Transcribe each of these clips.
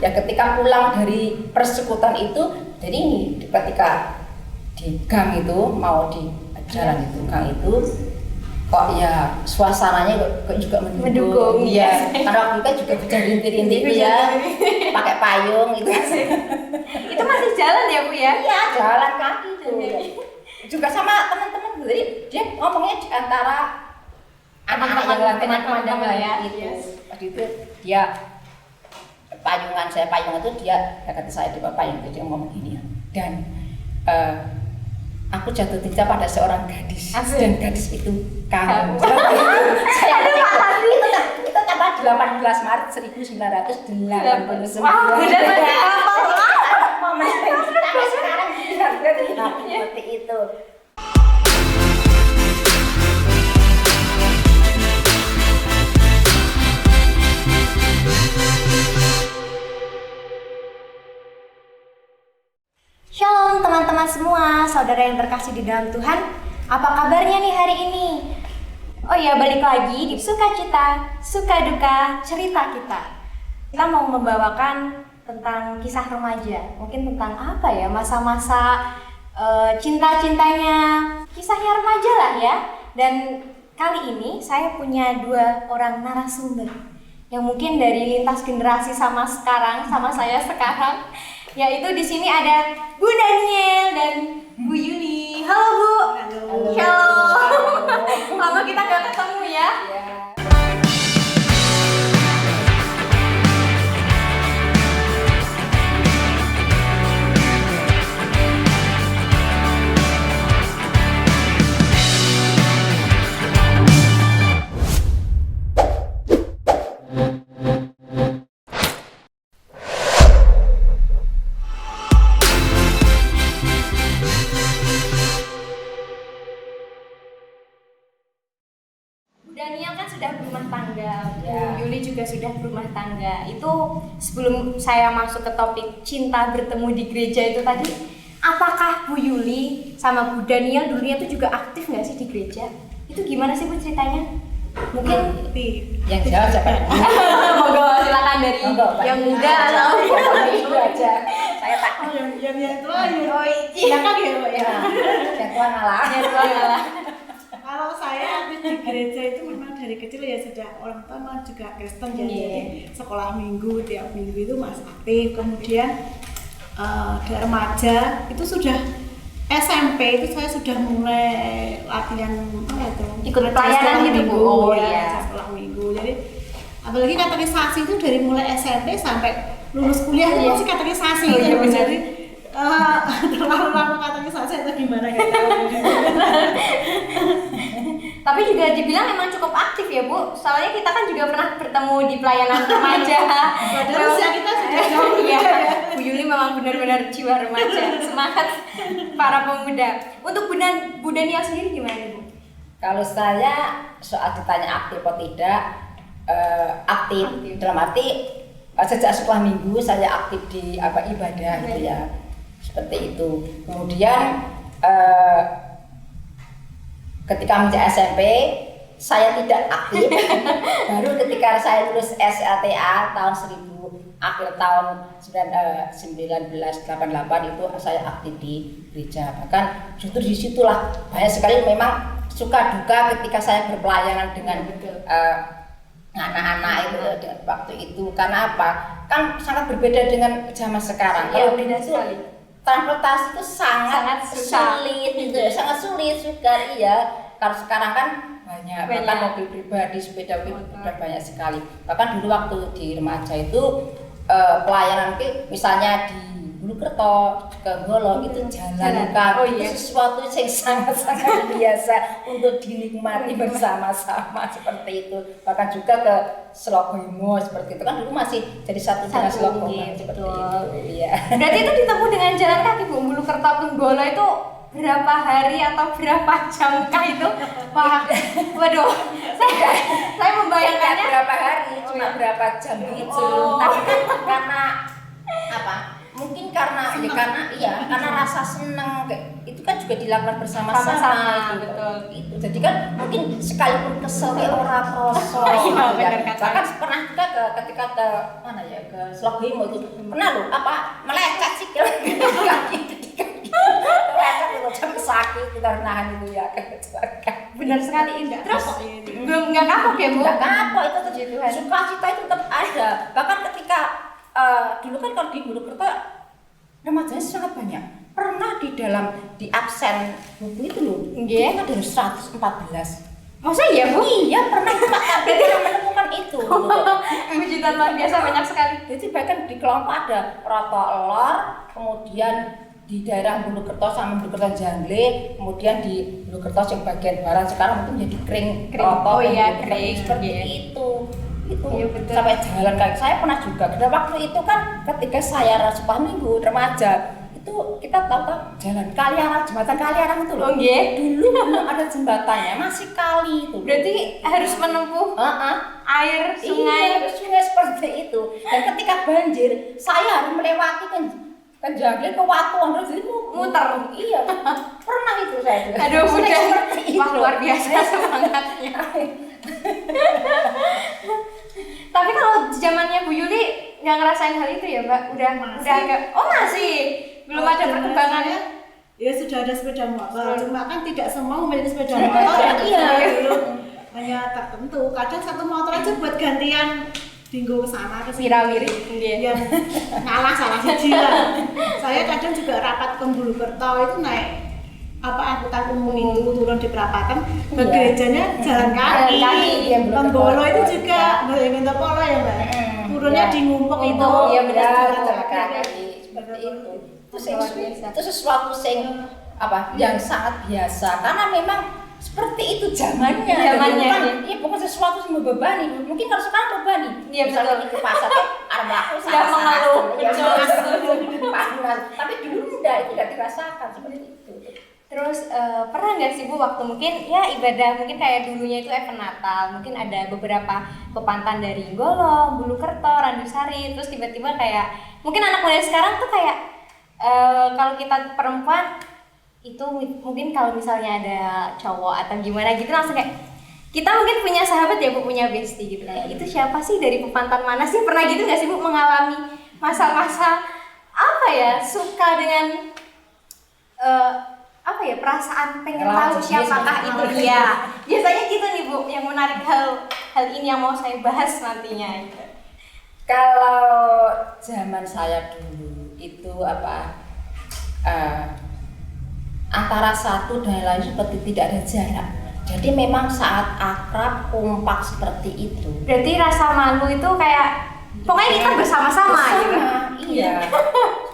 Ya ketika pulang dari persekutuan itu, jadi ini ketika di gang itu mau di jalan itu gang itu kok ya suasananya kok juga mendukung. Iya, karena waktu itu kan juga hujan rintik-rintik itu ya, pakai payung itu. Itu masih jalan ya Bu ya? Iya, jalan kaki tuh. Juga sama teman-teman, jadi dia ngomongnya di antara anak-anak yang teman-teman ya. Waktu itu dia payungan, saya payung itu dia kata saya di bawah payung itu dia ngomong gini, dan aku jatuh cinta pada seorang gadis. Dan gadis itu kamu. Saya itu tanggal 18 Maret 1989. Wow, udah masih momen sampai sekarang seperti itu. Shalom teman-teman semua, saudara yang terkasih di dalam Tuhan. Apa kabarnya nih hari ini? Oh ya, balik lagi di Sukacita, Suka Duka, Cerita Kita. Kita mau membawakan tentang kisah remaja. Mungkin tentang apa ya, masa-masa cinta-cintanya, kisahnya remaja lah ya. Dan kali ini saya punya 2 orang narasumber yang mungkin dari lintas generasi sama sekarang, sama saya sekarang. Yaitu di sini ada Bu Daniel dan Bu Yuli. Halo Bu. Halo. Lama kita gak ketemu ya. Daniel kan sudah berumah tangga, Bu Yuli juga sudah berumah tangga. Itu sebelum saya masuk ke topik cinta bertemu di gereja itu tadi, apakah Bu Yuli sama Bu Daniel dulunya itu juga aktif nggak sih di gereja? Itu gimana sih Bu ceritanya? Mungkin yang jawab siapa? Monggo silakan dari yang muda atau itu aja. Saya takut yang tua ya. Oh iya. silakan ya Bu ya. Yang tua ngalah. Kalau saya aktif di gereja itu memang dari kecil ya, sudah orang tua memang juga Kristen ya, jadi sekolah minggu tiap minggu itu masih aktif. Kemudian dari remaja itu sudah SMP itu saya sudah mulai latihan apa itu? Ikut pelayanan gitu Bu. Oh ya, sekolah minggu. Jadi apalagi katekisasi itu dari mulai SMP sampai lulus kuliah itu masih katekisasi. Jadi terlalu lama katekisasi atau gimana ya? Tapi juga dibilang memang cukup aktif ya Bu. Soalnya kita kan juga pernah bertemu di pelayanan remaja. Padahal usia kita sudah jauh ya. Bu Yuli memang benar-benar jiwa remaja, semangat para pemuda. Untuk Bu Daniel sendiri gimana Bu? Kalau saya soal ditanya aktif atau tidak, aktif dalam arti sejak sekolah minggu saya aktif di ibadah gitu ya, seperti itu. Kemudian ketika menjadi SMP saya tidak aktif. Baru ketika saya lulus SLTA tahun akhir tahun 1988 itu saya aktif di gereja. Bahkan justru disitulah banyak sekali memang suka duka ketika saya berpelayanan dengan anak-anak itu waktu itu. Karena apa? Kan sangat berbeda dengan zaman sekarang. Kalau beda sekali. Transportasi itu sangat sulit gitu ya, sangat sulit juga iya. Kalau sekarang kan banyak. Bahkan mobil pribadi, sepeda pribadi banyak sekali. Bahkan dulu waktu di remaja itu pelayanan misalnya di Bulukerto ke Golong itu jalan kaki itu sesuatu yang sangat biasa untuk dinikmati bersama-sama seperti itu. Bahkan juga ke Slogoimo seperti itu kan dulu masih jadi satu dengan Slogoimo seperti itu. Iya. Berarti itu ditempuh dengan jalan kaki Bu. Bulukerto ke Golong itu berapa hari atau berapa jam kah itu? Wah, waduh, saya membayangkannya berapa hari, cuma berapa jam gitu. Tapi kan karena apa? Mungkin karena karena rasa seneng itu kan juga dilakukan Sama-sama, bersama-sama betul. itu. Jadi kan mungkin sekalipun kesel ke orang kroso Iya, ya. benar kata. Bahkan pernah juga ketika ke mana ya, ke Slogimo itu pernah loh melecet sih kaki melecet itu sampai sakit kita nahan itu ya. Benar sekali Indah. Terus kapok ya, ini. belum nggak kapok ya Bu? Enggak kapok itu tuh, Puji Tuhan. sukacita itu tetap ada. Bahkan ketika dulu kan kalau di Mojokerto remajanya sangat banyak. Pernah di absen buku itu loh. Nggih. Itu ada 114. Masa iya Bu? Iya pernah berarti yang menemukan itu. Puji Tuhan luar biasa banyak sekali. Jadi bahkan di kelompok ada Roto Elor, kemudian di daerah Mojokerto sama Mojokerto Jangle, kemudian di Mojokerto yang bagian barat sekarang mungkin jadi kering. Roto, Oh iya, Mojokerto, kering. seperti Iya. itu. Itu Iya, betul. sampai jalan kaki saya pernah juga. Dan waktu itu kan ketika saya sekolah minggu remaja itu kita tahu kan jalan Kaliarang, jembatan Kaliarang itu loh. Oh, nggih. Dulu belum ada jembatannya, masih kali itu. Berarti harus menempuh air sungai. Iya, sungai seperti itu. Dan ketika banjir, saya harus melewati kan Jangle ke Watuan terus jadi Muter. Iya, pernah itu saya. Aduh, Sering udah. seperti itu. Wah, luar biasa semangatnya. Tapi kalau zamannya Bu Yuli nggak ngerasain hal itu ya Mbak? Udah agak. Oh masih. Belum ada perkembangan. Ya sudah ada sepeda motor, cuma kan tidak semua memiliki sepeda motor ya. Iya. Dulu hanya tertentu. Kadang satu motor aja buat gantian dinggo ke sana ke sini. Wirawiri. Yang ngalah salah siji lah. Saya kadang juga rapat ke Mojokerto itu naik angkutan umum itu turun di perapatan ke Iya. gerejanya jalan kaki. Jalan kaki, iya, belum Lembolo ke itu Polo juga Ngentopolo ya Mbak. Turunnya Iya. di Ngumpuk itu. Oh, iya benar, Jalan jalan kaki. kaki seperti itu. Luar biasa. Itu sesuatu yang sangat biasa karena memang seperti itu zamannya. Zamannya, Iya, bukan sesuatu yang membebani. Mungkin kalau sekarang membebani. Iya, Misalnya betul. ke pasar arep aku Sudah mengeluh, panas. Tapi dulu enggak, itu tidak dirasakan seperti itu. Terus pernah nggak sih Bu waktu mungkin ya ibadah mungkin kayak dulunya itu event Natal, mungkin ada beberapa pepantan dari Golong, Bulukerto, Randusari, terus tiba-tiba kayak mungkin anak muda sekarang tuh kayak kalau kita perempuan itu mungkin kalau misalnya ada cowok atau gimana gitu langsung kayak kita mungkin punya sahabat ya Bu, punya bestie gitu kayak itu siapa sih dari pepantan mana sih, pernah gitu nggak sih Bu mengalami masa-masa apa ya suka dengan apa ya perasaan pengen tahu siapakah itu dia. Biasanya gitu nih Bu yang menarik hal ini yang mau saya bahas nantinya gitu. Kalau zaman saya dulu itu antara satu dan lain seperti tidak ada jarak. Jadi memang saat akrab kompak seperti itu. Berarti rasa malu itu kayak pokoknya kita bersama-sama gitu. Iya.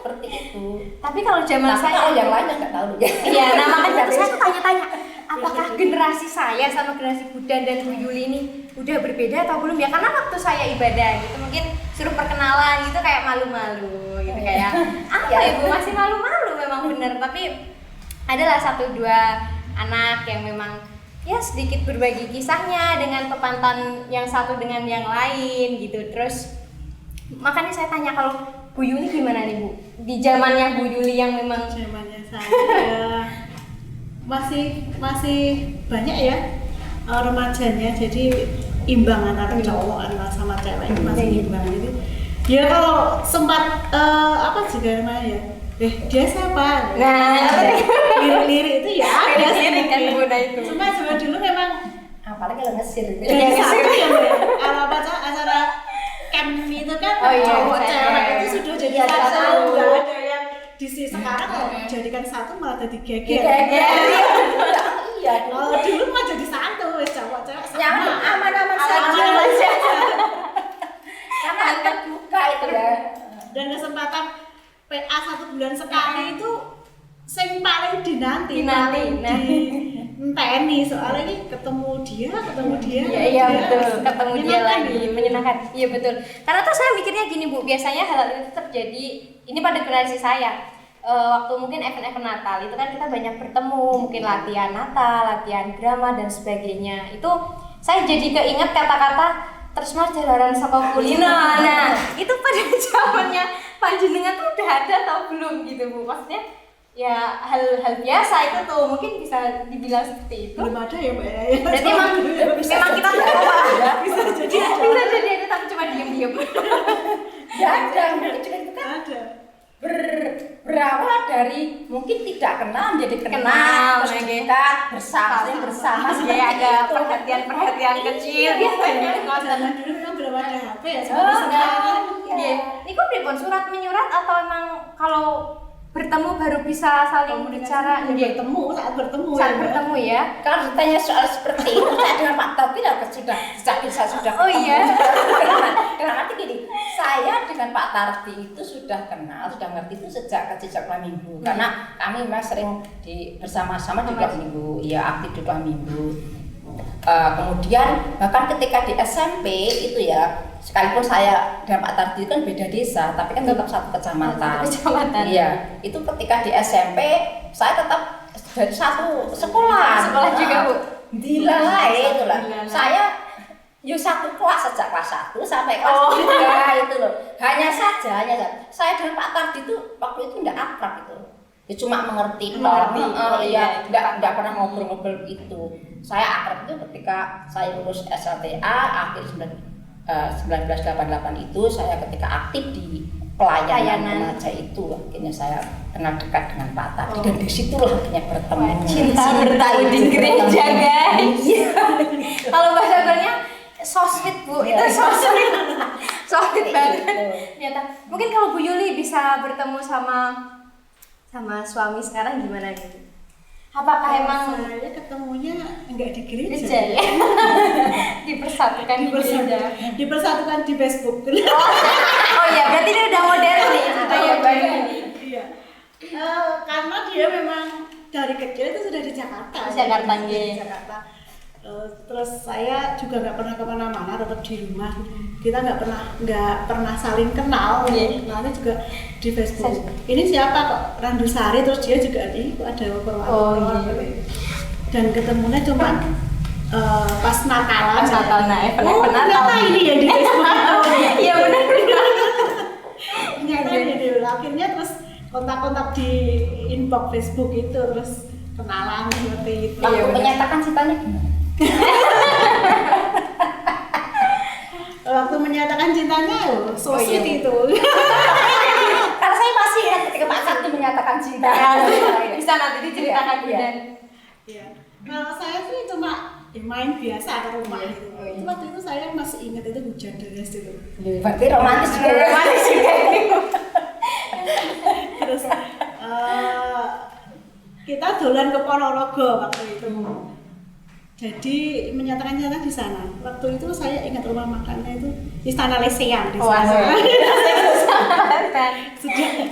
Seperti itu. Tapi kalau zaman Tapi saya kalau yang lain nggak tahu ya. iya, nah makanya saya tuh tanya-tanya apakah generasi saya sama generasi Budan dan Bu Yuli ini udah berbeda atau belum ya? Karena waktu saya ibadah gitu mungkin suruh perkenalan gitu kayak malu-malu gitu kayak apa ya Bu, masih malu-malu memang bener. Tapi adalah 1-2 anak yang memang ya sedikit berbagi kisahnya dengan pepantan yang satu dengan yang lain gitu. Terus makanya saya tanya kalau Bu Yuli gimana nih Bu? Di zamannya Bu Yuli yang memang Zamannya saya masih banyak ya remajanya, jadi imbang antara cowok sama cewek itu masih imbang. Jadi ya kalau sempat apa juga namanya ya, dia siapa? Nah, lirik-lirik itu ya ada lirik kan sedikit. muda itu. Cuma zaman dulu memang Apalagi kalau ngesir gitu. dari satu ya kalau acara camp itu kan Oh iya, cowok saya- cewek itu sudah jadi Iya, satu, satu. nggak ada yang di sini sekarang kalau jadikan satu malah jadi geger. Iya. Kalau dulu mah jadi satu, wes cowok cewek sama. Nyaman, aman-aman saja. Aman-aman saja. Karena terbuka itu ya. Dan kesempatan PA 1 bulan sekali itu sing paling dinanti, paling Nah. di soalnya ini ketemu dia. Iya betul, ketemu dia Menyenangkan lagi, gitu. menyenangkan. Iya betul. Karena tuh saya mikirnya gini Bu, biasanya hal itu terjadi ini pada generasi saya. Waktu mungkin event-event Natal itu kan kita banyak bertemu, mungkin latihan Natal, latihan drama dan sebagainya. Itu saya jadi keinget kata-kata Tresna jalaran saka kulina. Nah, itu pada zamannya panjenengan tuh udah ada atau belum gitu Bu? Maksudnya ya hal biasa itu tuh, mungkin bisa dibilang seperti itu. Belum ada ya Mbak ya. Berarti memang kita berdua ya. Bisa jadi Bisa jadi itu tapi cuma diem-diem. Ya ada, mungkin juga itu kan ada. berawal dari mungkin tidak kenal menjadi Kenal, kenal, terus oke. dekat bersama Ya ada perhatian kecil biasanya. Zaman dulu memang belum ada HP ya, Oh, seperti sekarang. Iya. Ini kok pripun surat menyurat atau emang kalau bertemu baru bisa saling bicara? Ya, saat bertemu Saat ya, Mbak. bertemu ya. Kalau ditanya soal seperti itu, saya dengan Pak Tati sudah sudah Oh, iya. Karena nanti gini, saya dengan Pak Tarti itu sudah kenal, sudah ngerti itu sejak kecil sejak 2 minggu. Karena kami memang sering bersama-sama di 2 minggu, ya aktif di 2 minggu. Kemudian bahkan ketika di SMP itu ya, sekalipun saya dan Pak Tardi kan beda desa, tapi kan tetap satu kecamatan. Iya, itu ketika di SMP saya tetap dari satu sekolah. Sekolah juga, Bu. Dilalai itu lah. Dilalai. Saya satu kelas sejak kelas 1 sampai kelas 3 itu loh. Hanya saja saya dan Pak Tardi itu waktu itu tidak akrab itu. Ya cuma mengerti. Iya, enggak pernah ngobrol-ngobrol itu. Saya akrab itu ketika saya lulus SLTA akhir 1988 itu, saya ketika aktif di pelayanan remaja itu akhirnya saya kenal dekat dengan Pak Tati dan disitulah akhirnya bertemu. Cinta bertaut di gereja, guys. Kalau bahasa Koreanya so sweet, Bu. Itu so sweet. So sweet banget. Ternyata. Mungkin kalau Bu Yuli bisa bertemu sama suami sekarang gimana gitu? Apakah emang saya ketemunya enggak di gereja? gereja ya? Dipersatukan di gereja. Dipersatukan di Facebook. Oh iya, berarti dia udah modern nih, sudah ya baik ini. Iya. Karena dia memang dari kecil itu sudah di Jakarta. Di Jakarta, Di iya. Jakarta. Terus saya juga nggak pernah kemana-mana, tetap di rumah. Kita nggak pernah saling kenal. Kenalnya juga di Facebook. Ini siapa kok? Randusari, terus dia juga ada beberapa. Dan ketemunya cuma pas Natalan. Pas Natal, event Natal. Ternyata ini ya di Facebook. Iya benar. Ternyata ini akhirnya terus kontak-kontak di inbox Facebook itu, terus kenalan seperti itu. Waktu menyatakan cintanya gimana? Waktu menyatakan cintanya, so sweet itu. Karena saya masih ingat ketika Pak Tati menyatakan cinta. Bisa nanti diceritakan dan Iya. Kalau saya sih cuma main biasa ke rumah gitu. Itu waktu itu saya masih ingat itu hujan deras itu. Berarti romantis juga. Romantis juga. Terus kita dolan ke Ponorogo waktu itu. Jadi menyatakan cinta di sana. Waktu itu saya ingat rumah makannya itu Istana Lesean di sana.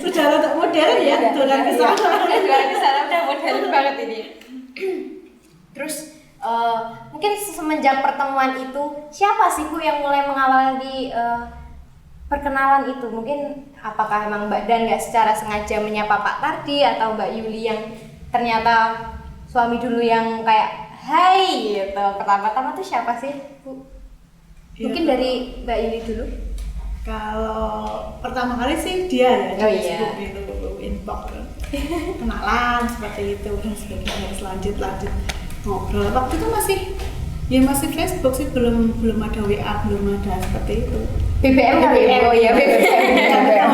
Sudah untuk modern ya, dolan ke sana. Dolan ke sana udah modern banget ini. Terus mungkin semenjak pertemuan itu siapa sih Bu yang mulai mengawali perkenalan itu? Mungkin apakah emang Mbak Dan nggak secara sengaja menyapa Pak Tardi atau Mbak Yuli yang ternyata suami dulu yang kayak hai gitu. Pertama-tama tuh siapa sih Bu? Mungkin dari Mbak Yuli dulu. Kalau pertama kali sih dia ya di Oh, Facebook iya. itu inbox kenalan seperti itu, dan sebagainya. Lanjut ngobrol. Waktu itu masih Facebook sih, belum ada WA, belum ada seperti itu. BBM kali ya? Oh iya BBM.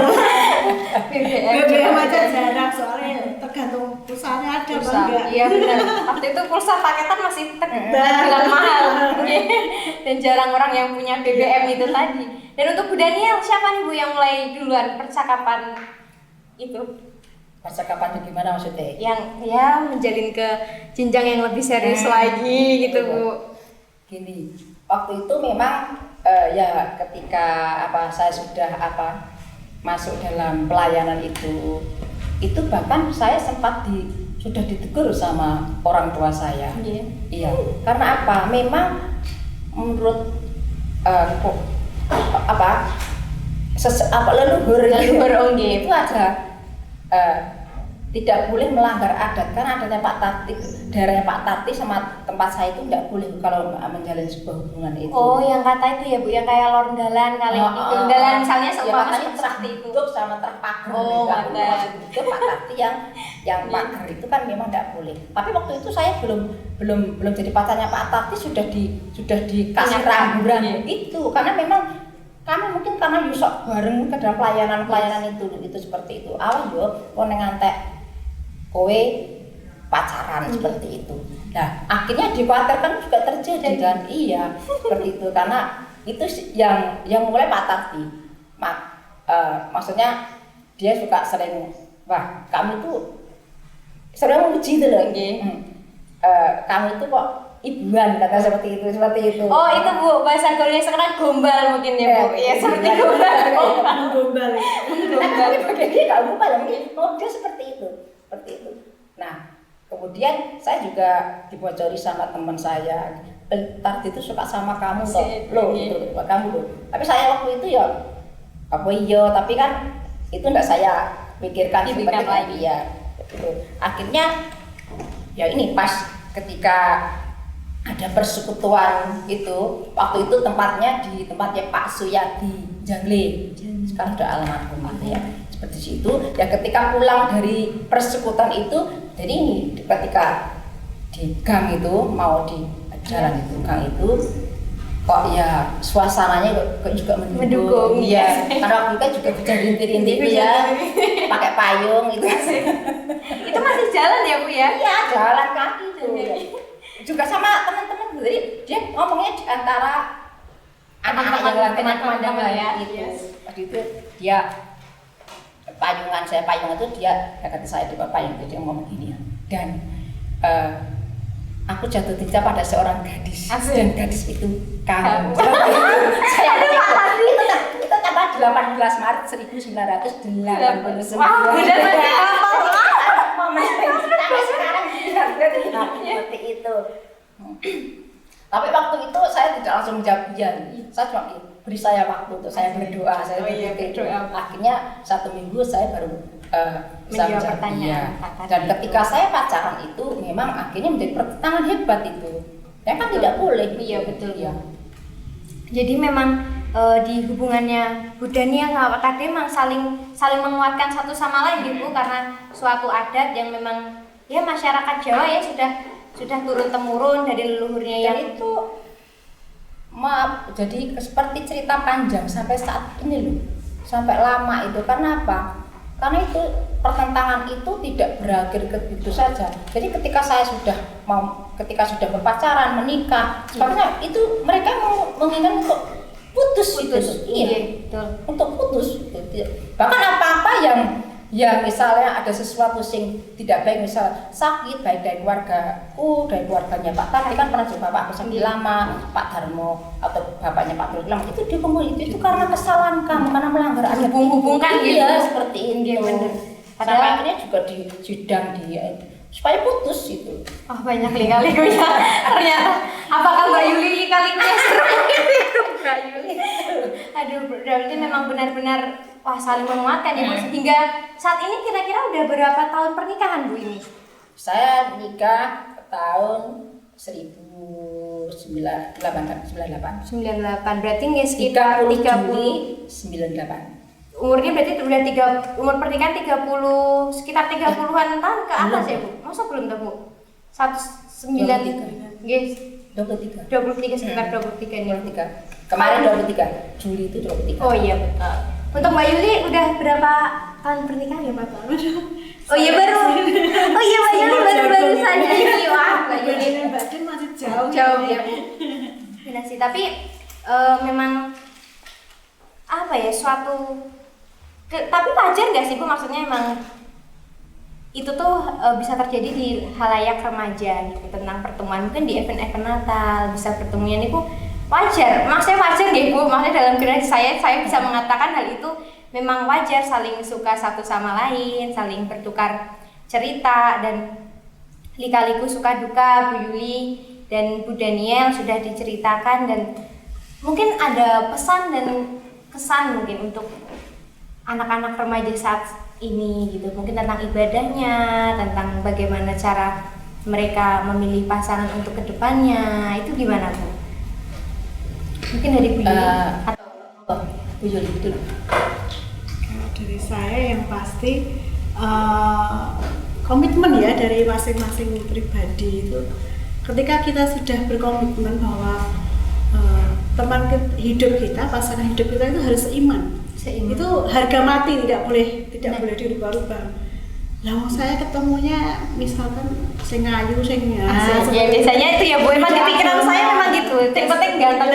BBM aja jarang, soalnya tergantung pulsanya ada apa enggak. Iya benar. Waktu itu pulsa paketan masih terbilang mahal. Dan jarang orang yang punya BBM itu tadi. Dan untuk Bu Daniel, siapa nih Bu yang mulai duluan percakapan itu? Percakapan gimana maksudnya? Yang ya menjalin ke jenjang yang lebih serius lagi gitu Bu. Gini, waktu itu memang ya ketika saya sudah masuk dalam pelayanan itu bahkan saya sempat sudah ditegur sama orang tua saya. Iya. Karena apa? Memang menurut leluhur itu ada tidak boleh melanggar adat karena adanya Pak Tati, daerahnya Pak Tati sama tempat saya itu tidak boleh kalau menjalin sebuah hubungan itu. Oh, yang kata itu ya Bu, yang kayak lorndalan kali itu. Dalan misalnya seumpama seperti itu. Tutup sama terpagar. Oh, mantap. Itu Pak Tati yang pagar itu kan memang tidak boleh. Tapi waktu itu saya belum jadi pacarnya Pak Tati sudah dikasih rambu-rambu itu karena memang kami mungkin karena yusok bareng ke dalam pelayanan itu seperti itu. Awas yo kon ngantek kowe pacaran seperti itu. Nah, akhirnya dikhawatirkan juga terjadi kan? Iya, seperti itu karena itu yang mulai Pak Tati. Maksudnya dia suka sering, wah kamu tuh sering memuji itu loh. Kamu itu kok ibuan kata seperti itu. Oh itu Bu, bahasa gaulnya sekarang gombal mungkin ya Bu. Iya seperti gombal. Gombal. Tapi bagi dia nggak bukan mungkin dia seperti itu. Nah kemudian saya juga dibocori sama teman saya, Tardi itu suka sama kamu loh, itu kamu loh. Tapi saya waktu itu ya apa iya, tapi kan itu enggak saya pikirkan seperti lagi ya. Akhirnya ya ini pas ketika ada persekutuan itu, waktu itu tempatnya Pak Suyadi Jangle, sekarang udah almarhum ya. Seperti itu ya, ketika pulang dari persekutuan itu, jadi ini ketika di gang itu mau di jalan itu gang itu kok ya suasananya kok juga mendukung ya, karena waktu itu kan juga bisa rintik-rintik ya pakai payung itu. Itu masih jalan ya Bu ya? Iya jalan kaki tuh juga sama teman-teman, jadi dia ngomongnya di antara anak-anak yang lagi teman-teman ya gitu. Waktu itu dia payung itu dia kata saya di payung itu dia ngomong gini ya, dan aku jatuh cinta pada seorang gadis. Asik. Dan gadis itu kamu. Saya itu tanggal 18 Maret 1989. Wah, benar Sampai sekarang seperti itu. Tapi waktu itu saya tidak langsung menjawab iya. Saya cuma beri saya waktu untuk saya berdoa. Saya berdoa. Akhirnya 1 minggu saya baru menjawab pertanyaan. Dan ketika saya pacaran itu memang akhirnya menjadi pertentangan hebat itu. Ya kan tidak boleh. Iya betul ya. Jadi memang di hubungannya Bu Dani yang tadi memang saling menguatkan satu sama lain gitu, karena suatu adat yang memang ya masyarakat Jawa ya sudah turun temurun dari leluhurnya yang itu. Maaf, jadi seperti cerita panjang sampai saat ini loh, sampai lama itu. Karena apa? Karena itu pertentangan itu tidak berakhir begitu saja. Jadi ketika sudah berpacaran, menikah, sebagainya itu mereka menginginkan untuk putus. Iya, betul. Untuk putus. Bahkan apa-apa yang misalnya ada sesuatu yang tidak baik, misal sakit, baik dari keluargaku, dari keluarganya Pak Tati kan pernah juga Pak Besambi Lama, Pak Darmo atau bapaknya Pak Dullam itu dipungkul itu karena kesalahan kamu, karena melanggar adat. Hubung-hubungkan gitu. Iya, seperti itu. Padahal akhirnya juga di sidang supaya putus itu. Oh banyak kali ya. Ternyata apakah Mbak Yuli kali-kali itu Mbak Yuli? Aduh, berarti memang benar-benar wah saling menguatkan ya. Hingga saat ini kira-kira udah berapa tahun pernikahan Bu ini? Saya nikah tahun 1998. Berarti nggak sekitar 30 98. Umurnya berarti udah umur pernikahan 30 sekitar 30-an tahun ke atas ya Bu? Masa belum tahu Bu? 19 guys. 23 sekitar 23 nih. 23. Kemarin 23. Juli itu 23. Oh iya betul. Untuk Mbak Yuli udah berapa tahun pernikahan ya Pak? Oh iya baru. Oh iya Mbak Yuli baru saja ini. Wah Mbak Yuli Mbak Din masih jauh ya Bu. Benar sih, tapi memang apa ya tapi wajar nggak sih Bu, maksudnya emang itu tuh bisa terjadi di halayak remaja gitu, tentang pertemuan mungkin di event-event Natal bisa pertemuan itu wajar, maksudnya wajar deh Bu, maksudnya dalam generasi saya bisa mengatakan hal itu memang wajar, saling suka satu sama lain, saling bertukar cerita, dan lika-liku suka duka Bu Yuli dan Bu Daniel sudah diceritakan, dan mungkin ada pesan dan kesan mungkin untuk anak-anak remaja saat ini gitu, mungkin tentang ibadahnya, tentang bagaimana cara mereka memilih pasangan untuk kedepannya, itu gimana Bu? Mungkin dari Bu Yuli atau Bu Yuli dulu. Kalau dari saya yang pasti komitmen ya dari masing-masing pribadi itu. Ketika kita sudah berkomitmen bahwa teman hidup kita, pasangan hidup kita itu harus seiman. Itu harga mati, tidak boleh dirubah-rubah. Lah saya ketemunya misalkan sing ayu sing ya biasanya itu ya Bu, emang di pikiran saya memang gitu. Yang penting ganteng.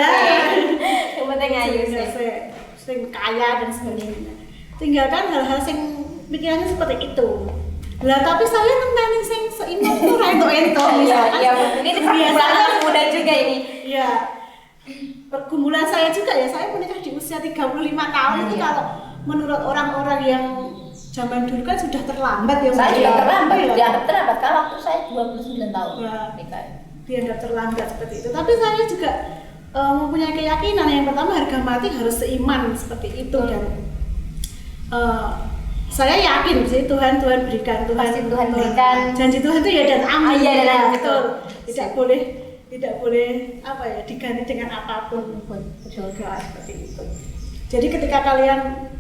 Yang penting ayu sing kaya dan sebagainya. Tinggalkan hal-hal sing pikirannya seperti itu. Lah tapi saya nentang sing seiman itu ento-ento misalkan. Iya, ini pergumulan anak muda juga ini. Iya. Pergumulan saya juga ya, saya menikah di usia 35 tahun itu kalau menurut orang-orang yang zaman dulu kan sudah terlambat ya. Saya juga terlambat, dianggap terlambat kan waktu saya 29 tahun nikah. Dianggap terlambat seperti itu. Tapi saya juga mempunyai keyakinan yang pertama harga mati harus seiman seperti itu dan saya yakin sih Tuhan berikan janji Tuhan itu ya dan amin. Iya, betul. Tidak boleh apa ya diganti dengan apapun. Betul seperti itu. Jadi ketika kalian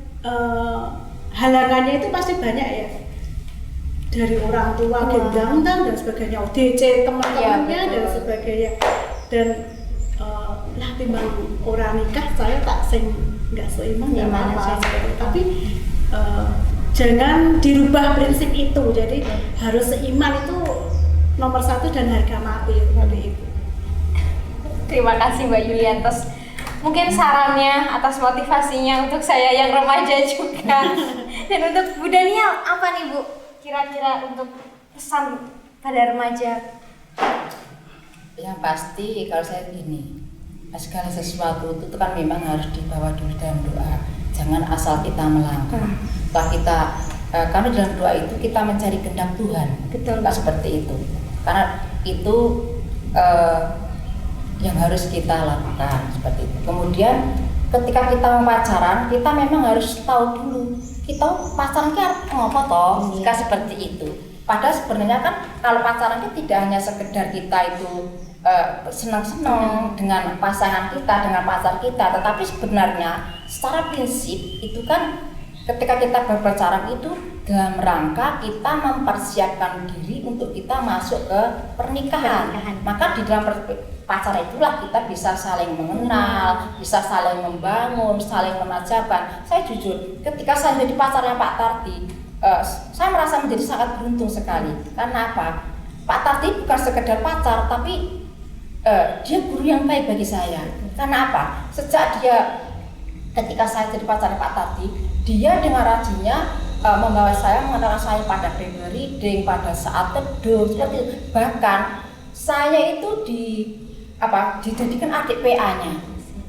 halangannya itu pasti banyak ya, dari orang tua, gendang-gendang dan sebagainya, ODC teman-temannya dan sebagainya. Dan lah timbang orang nikah saya tak nggak seiman nggak apa-apa. Tapi jangan dirubah prinsip itu. Jadi harus seiman itu nomor satu dan harga mati seperti itu. Terima kasih Mbak Yuli atas mungkin sarannya, atas motivasinya untuk saya yang remaja juga. Dan untuk Bu Daniel, apa nih Bu kira-kira untuk pesan pada remaja? Yang pasti kalau saya gini, segala sesuatu itu kan memang harus dibawa dulu dalam doa. Jangan asal kita melangkah. Karena dalam doa itu kita mencari kehendak Tuhan. Betul. Nggak seperti itu. Karena itu yang harus kita lakukan seperti itu. Kemudian ketika kita mau pacaran, kita memang harus tahu dulu kita pacaran kita ngapa toh, seperti itu. Padahal sebenarnya kan kalau pacaran itu tidak hanya sekedar kita itu senang-senang dengan pasangan kita, dengan pacar kita, tetapi sebenarnya secara prinsip itu kan ketika kita berpacaran itu dalam rangka kita mempersiapkan diri untuk kita masuk ke pernikahan. Maka di dalam pacaran itulah kita bisa saling mengenal, bisa saling membangun, saling menajaban. Saya jujur, ketika saya jadi pacarnya Pak Tardi, saya merasa menjadi sangat beruntung sekali. Karena apa? Pak Tardi bukan sekedar pacar, tapi dia guru yang baik bagi saya. Karena apa? Sejak dia ketika saya jadi pacarnya Pak Tardi, dia dengan rajinnya membawa saya, mengenalkan saya pada prayer reading, pada saat teduh, seperti itu. Bahkan saya itu dijadikan adik PA-nya.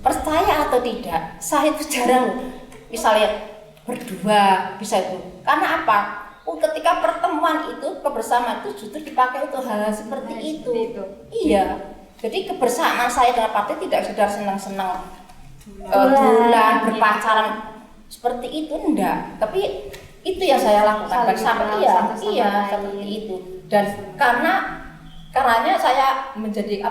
Percaya atau tidak, saya itu jarang misalnya berdua bisa itu. Karena apa? Ketika pertemuan itu, kebersamaan itu justru dipakai untuk hal-hal seperti itu. Iya. Jadi kebersamaan saya dengan Pak Tardi tidak sekedar senang-senang bulan berpacaran seperti itu, enggak, tapi itu yang saya lakukan bersama seperti itu. Dan karenanya saya menjadi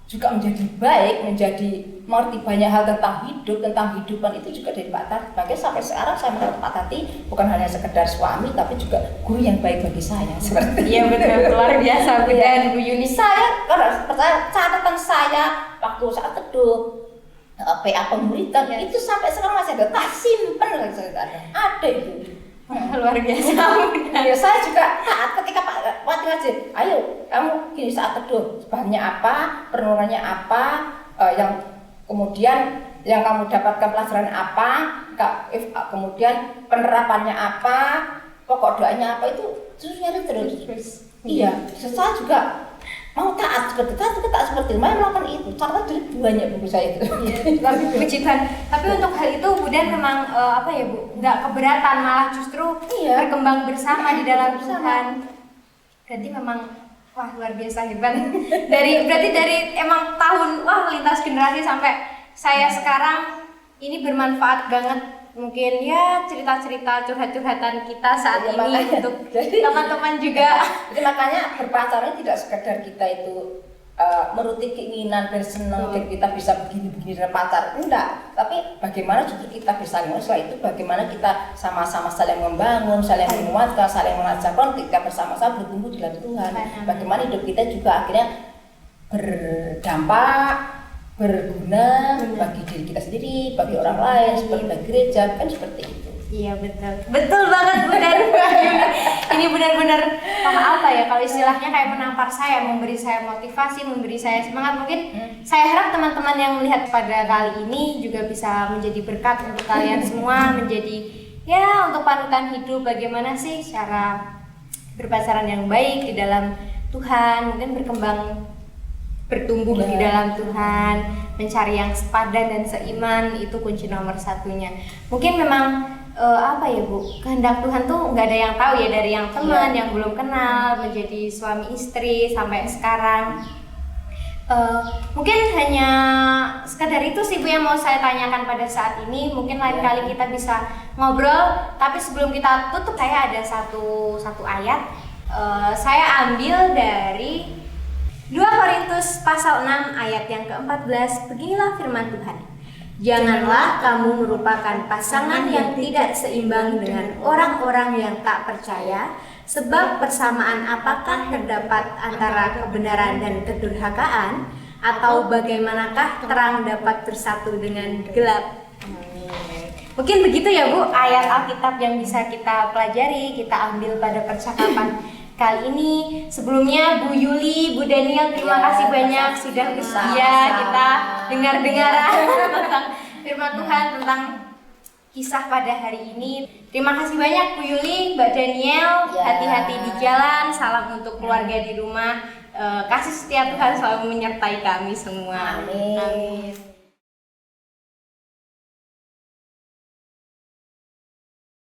juga menjadi baik, menjadi mengerti banyak hal tentang kehidupan itu juga dari Pak Tardi. Bahkan sampai sekarang saya menurut Pak Tardi bukan hanya sekedar suami tapi juga guru yang baik bagi saya. Seperti iya betul, luar biasa Bu dan Bu Yuni. Saya karena percaya catatan saya waktu saat teduh PA pemuritan itu sampai sekarang masih ada, tak simpen ada itu. Luar biasa. Ya saya juga taat ketika Pak Wati ngaji, ayo kamu gini saat teduh sebabnya apa, perenungannya apa, yang kemudian yang kamu dapatkan pelajaran apa, kemudian penerapannya apa, pokok doanya apa, itu terus. Iya, saya juga mau taat seperti itu, mau melakukan itu. Caranya dari banyak buku saya itu. Puji Tuhan. Tapi untuk hal itu Bu Dan memang Bu, nggak keberatan, malah justru berkembang bersama di dalam Tuhan. Berarti memang luar biasa hebat. Berarti dari emang tahun lintas generasi sampai saya sekarang ini bermanfaat banget mungkin ya cerita-cerita curhat-curhatan kita saat Ya, ini makanya. untuk Jadi- teman-teman juga. Jadi makanya berpacaran tidak sekedar kita itu menuruti keinginan biar senang biar kita bisa begini-begini dengan pacar, enggak, tapi bagaimana justru kita bisa setelah itu bagaimana kita sama-sama saling membangun, saling menguatkan, saling mengajarkan ketika bersama-sama bertumbuh dalam Tuhan. Amin. Bagaimana hidup kita juga akhirnya berdampak, berguna bagi diri kita sendiri, bagi orang lain, seperti bagi gereja, kan seperti itu. Iya betul banget Bu dan Bu Ayu. Ini benar-benar apa ya, kalau istilahnya kayak menampar saya, memberi saya motivasi, memberi saya semangat. Mungkin saya harap teman-teman yang melihat pada kali ini juga bisa menjadi berkat untuk kalian semua, menjadi ya untuk panutan hidup bagaimana sih cara berpacaran yang baik di dalam Tuhan, mungkin bertumbuh di dalam Tuhan, mencari yang sepadan dan seiman, itu kunci nomor satunya. Mungkin memang apa ya Bu, kehendak Tuhan tuh nggak ada yang tahu ya, dari yang teman, yang belum kenal, menjadi suami istri sampai sekarang. Mungkin hanya sekadar itu sih Bu yang mau saya tanyakan pada saat ini. Mungkin lain kali kita bisa ngobrol, tapi sebelum kita tutup saya ada satu ayat saya ambil dari 2 Korintus pasal 6 ayat yang ke-14. Beginilah firman Tuhan. Janganlah kamu merupakan pasangan yang tidak seimbang dengan orang-orang yang tak percaya, sebab persamaan apakah terdapat antara kebenaran dan kedurhakaan, atau bagaimanakah terang dapat bersatu dengan gelap. Mungkin begitu ya Bu, ayat Alkitab yang bisa kita pelajari, kita ambil pada percakapan kali ini. Sebelumnya Bu Yuli, Bu Daniel, terima kasih banyak sudah bersedia kita dengar-dengaran tentang firman Tuhan, tentang kisah pada hari ini. Terima kasih banyak Bu Yuli, Mbak Daniel, hati-hati di jalan, salam untuk keluarga di rumah. Kasih setia Tuhan selalu menyertai kami semua. Amin. Amin.